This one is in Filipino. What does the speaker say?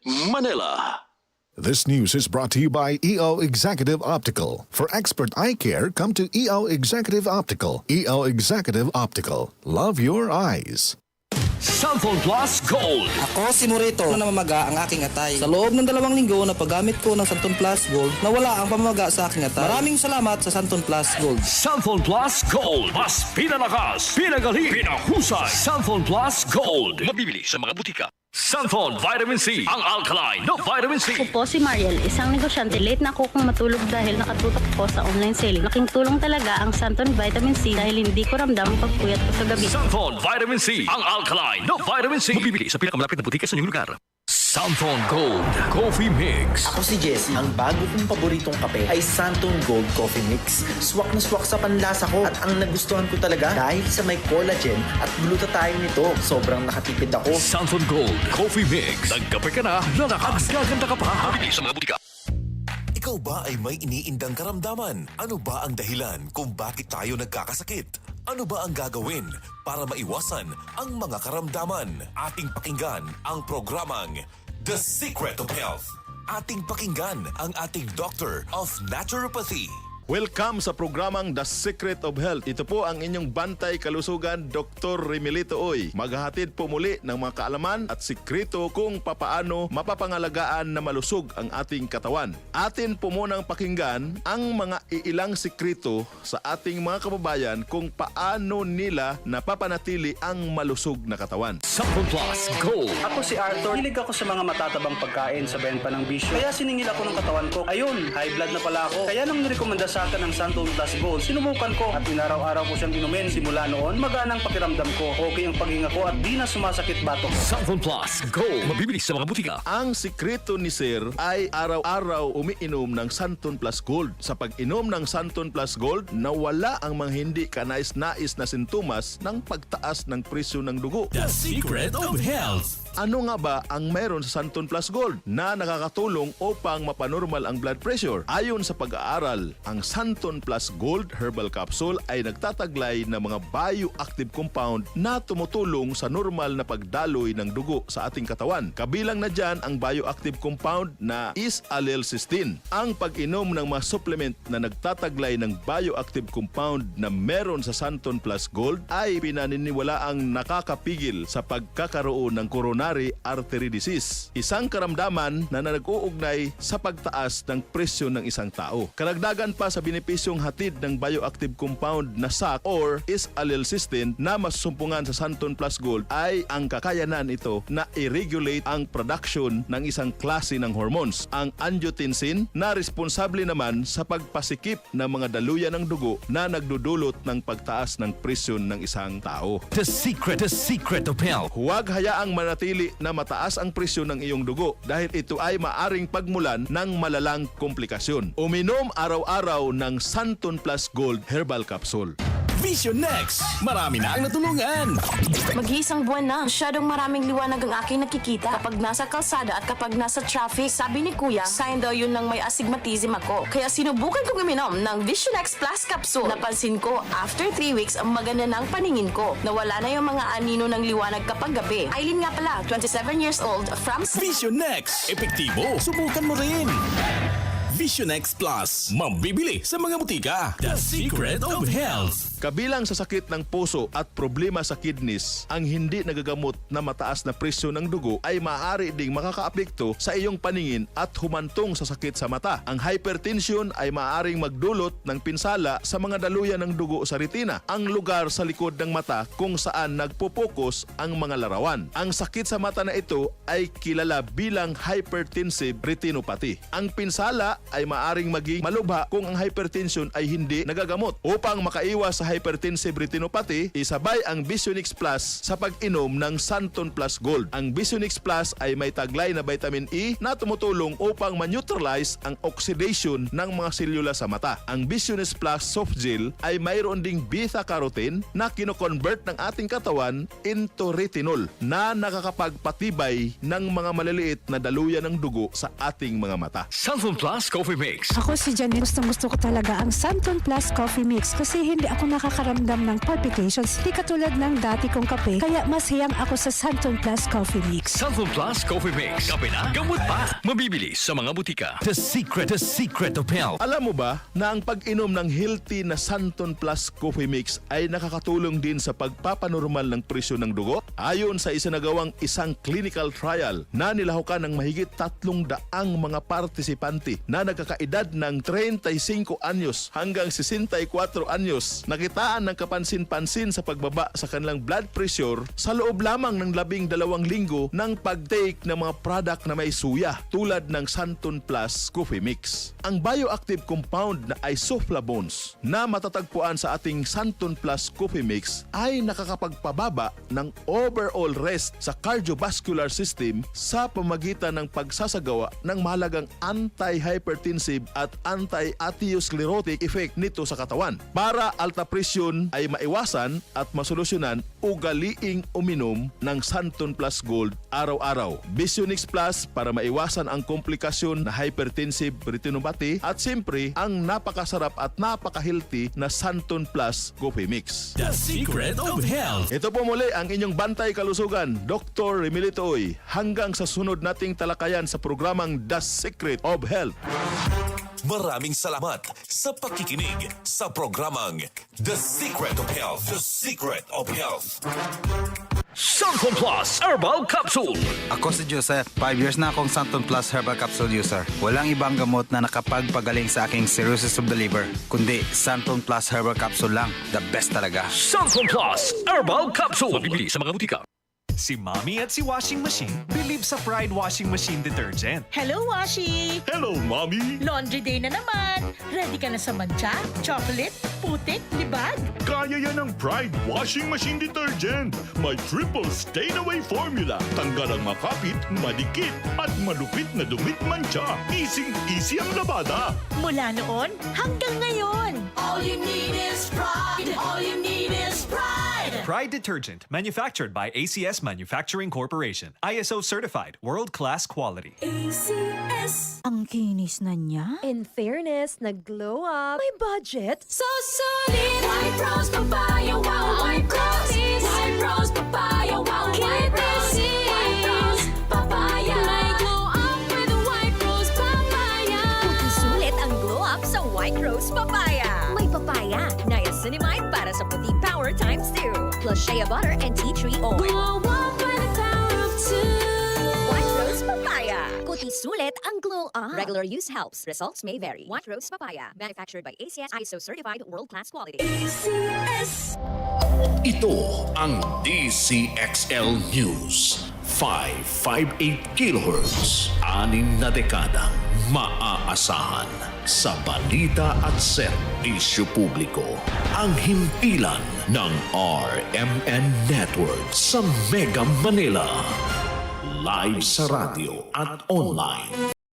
Manila. This news is brought to you by EO Executive Optical. For expert eye care, come to EO Executive Optical. EO Executive Optical. Love your eyes. Cellphone Plus Gold. Ako si Morito na namamaga ang aking atay. Sa loob ng 2 linggo na paggamit ko ng Santon Plus Gold, nawala ang pamamaga sa aking atay. Maraming salamat sa Santon Plus Gold. Cellphone Plus Gold. Mas pinalakas, pinagaling, pinahusay. Cellphone Plus Gold. Mabibili sa mga butika. Cellphone Vitamin C. Ang alkaline na Vitamin C. Ako po si Mariel, isang negosyante. Late na ako kung matulog dahil nakatutok po sa online selling. Laking tulong talaga ang Santon Vitamin C dahil hindi ko ramdam ang pagpuyat ko sa gabi. Cellphone Vitamin C. Ang alkaline na Vitamin C. Mabibili sa pinakamalapit na butika sa inyong lugar. Santon Gold Coffee Mix. Ako si Jesse. Ang bago kong paboritong kape ay Santon Gold Coffee Mix. Swak na swak sa panlasa ko at ang nagustuhan ko talaga dahil sa may collagen at glutathione nito. Sobrang nakatipid ako. Santon Gold Coffee Mix. Nagkape ka na, lalakas, gaganda ka pa. Mabibili sa mga butika. Ikaw ba ay may iniindang karamdaman? Ano ba ang dahilan kung bakit tayo nagkakasakit? Ano ba ang gagawin para maiwasan ang mga karamdaman? Ating pakinggan ang programang The Secret of Health. Ating pakinggan ang ating Doctor of Naturopathy. Welcome sa programang The Secret of Health. Ito po ang inyong bantay kalusugan, Dr. Remilito Oy. Maghahatid po muli ng mga kaalaman at sikreto kung papaano mapapangalagaan na malusog ang ating katawan. Atin po munang pakinggan ang mga iilang sikreto sa ating mga kababayan kung paano nila napapanatili ang malusog na katawan. Cellphone Plus Gold. Ako si Arthur. Hilig ako sa mga matatabang pagkain sa benta ng bisyo. Kaya siningil ako ng katawan ko. Ayun, high blood na pala ako. Kaya nang nirekomenda sa akin ng Santon Plus Gold, sinubukan ko at inaraw-araw ko siyang inumin. Simula noon, maganang pakiramdam ko. Okay ang paghinga ko at di na sumasakit batok. Cellphone Plus Gold. Mabibili sa mga butika. Ang sikreto ni Sir ay araw-araw umiinom ng Santon Plus Gold. Sa pag-inom ng Santon Plus Gold, nawala ang mga hindi kanais-nais na sintomas ng pagtaas ng presyo ng dugo. The Secret of Health. Ano nga ba ang meron sa Santon Plus Gold na nakakatulong upang mapanormal ang blood pressure? Ayon sa pag-aaral, ang Santon Plus Gold Herbal Capsule ay nagtataglay ng mga bioactive compound na tumutulong sa normal na pagdaloy ng dugo sa ating katawan. Kabilang na dyan ang bioactive compound na is-allylcysteine. Ang pag-inom ng mga supplement na nagtataglay ng bioactive compound na meron sa Santon Plus Gold ay pinaniniwalaang nakakapigil sa pagkakaroon ng coronary artery disease, isang karamdaman na nag-uugnay sa pagtaas ng presyo ng isang tao. Karagdagan pa sa benepisyong hatid ng bioactive compound na SAC or is-allylcysteine na masusumpungan sa Santon Plus Gold ay ang kakayanan ito na i-regulate ang production ng isang klase ng hormones, ang angiotensin, na responsable naman sa pagpasikip ng mga daluyan ng dugo na nagdudulot ng pagtaas ng presyon ng isang tao. The Secret of Health. Huwag hayaang manatili na mataas ang presyon ng iyong dugo dahil ito ay maaring pagmulan ng malalang komplikasyon. Uminom araw-araw ng Santon Plus Gold Herbal Capsule. Vision Next. Marami na ang natulungan. Mag-iisang buwan na, masyadong maraming liwanag ang aking nakikita kapag nasa kalsada at kapag nasa traffic. Sabi ni Kuya, sign daw yun ng may astigmatism ako. Kaya sinubukan kong uminom ng Vision X Plus Capsule. Napansin ko, after 3 weeks, ang maganda ng paningin ko. Nawala na yung mga anino ng liwanag kapag gabi. Aileen nga pala, 27 years old, from... Vision Next. Epektibo. Subukan mo rin. Vision X Plus. Mambibili sa mga butika. The Secret of Health. Kabilang sa sakit ng puso at problema sa kidneys, ang hindi nagagamot na mataas na presyo ng dugo ay maaari ding makakaapekto sa iyong paningin at humantong sa sakit sa mata. Ang hypertension ay maaaring magdulot ng pinsala sa mga daluyan ng dugo sa retina, ang lugar sa likod ng mata kung saan nagpo-focus ang mga larawan. Ang sakit sa mata na ito ay kilala bilang hypertensive retinopathy. Ang pinsala ay maaaring maging malubha kung ang hypertension ay hindi nagagamot. Upang makaiwas sa hypertensive retinopathy, isabay ang Visionix Plus sa pag-inom ng Santon Plus Gold. Ang Visionix Plus ay may taglay na vitamin E na tumutulong upang ma-neutralize ang oxidation ng mga selula sa mata. Ang Visionix Plus Soft Gel ay mayroon ding beta-carotene na kino-convert ng ating katawan into retinol na nakakapagpatibay ng mga maliliit na daluyan ng dugo sa ating mga mata. Santon Plus Coffee Mix. Ako si Janet. Gusto ko talaga ang Santon Plus Coffee Mix kasi hindi ako nakakaramdam ng palpitations di katulad ng dati kong kape, kaya mas hiyang ako sa Santon Plus Coffee Mix. Santon Plus Coffee Mix. Kape na, gamot pa. Mabibili sa mga butika. The secret of health. Alam mo ba na ang pag-inom ng healthy na Santon Plus Coffee Mix ay nakakatulong din sa pagpapanormal ng presyo ng dugo? Ayon sa isinagawang isang clinical trial na nilahukan ng mahigit 300 mga partisipante na nagkakaedad ng 35 anyos hanggang 64 anyos, nakitaan ng kapansin-pansin sa pagbaba sa kanilang blood pressure sa loob lamang ng 12 linggo ng pag-take ng mga product na may suya tulad ng Santon Plus Coffee Mix. Ang bioactive compound na isoflavones na matatagpuan sa ating Santon Plus Coffee Mix ay nakakapagpababa ng overall rest sa cardiovascular system sa pamagitan ng pagsasagawa ng mahalagang anti-hypertensive at anti-atherosclerotic effect nito sa katawan. Para alta presyon ay maiwasan at masolusyonan, ugaliing uminom ng Santon Plus Gold araw-araw. Visionix Plus para maiwasan ang komplikasyon na hypertensive retinopathy at siyempre ang napakasarap at napaka-healthy na Santon Plus Coffee Mix. The secret of health. Ito po muli ang inyong bantay kalusugan, Dr. Remilito Oy. Hanggang sa sunod nating talakayan sa programang The Secret of Health. Maraming salamat sa pakikinig sa programang The Secret of Health. The Secret of Health. Santon Plus Herbal Capsule. Ako si Joseph. 5 years na akong Santon Plus Herbal Capsule user. Walang ibang gamot na nakapagpagaling sa aking cirrhosis of the liver, kundi Santon Plus Herbal Capsule lang. The best talaga. Santon Plus Herbal Capsule. Mabibili sa mga butika. Si Mommy at si Washing Machine believe sa Pride Washing Machine Detergent. Hello, Washi! Hello, Mommy! Laundry day na naman! Ready ka na sa mancha, chocolate, putik, libag? Kaya yan ng Pride Washing Machine Detergent. May triple stain-away formula. Tanggal ang makapit, madikit, at malupit na dumit mancha. Easy ang labada. Mula noon hanggang ngayon. All you need is pride. All you need is pride. Pride Detergent, manufactured by ACS Manufacturing Corporation. ISO certified, world-class quality. ACS. Ang kinis na niya. In fairness, nag-glow up. May budget. So solid! White Rose Papaya, wow! White Rose! White Rose Papaya, wow! White Rose! White Rose Papaya! May glow up with White Rose Papaya! Puti sulit ang glow up sa White Rose Papaya. May papaya, niacinamide para sa puti power times 2. Plus shea butter and tea tree oil. Glow up by the power of 2. White Rose Papaya. Puti sulit ang glow up. Regular use helps. Results may vary. White Rose Papaya. Manufactured by ACS ISO certified world-class quality. ACS. Ito ang DCXL News. 558 kHz. 6 na dekadang maaasahan sa balita at serbisyo publiko. Ang himpilan ng RMN Network sa Mega Manila. Live sa radyo at online.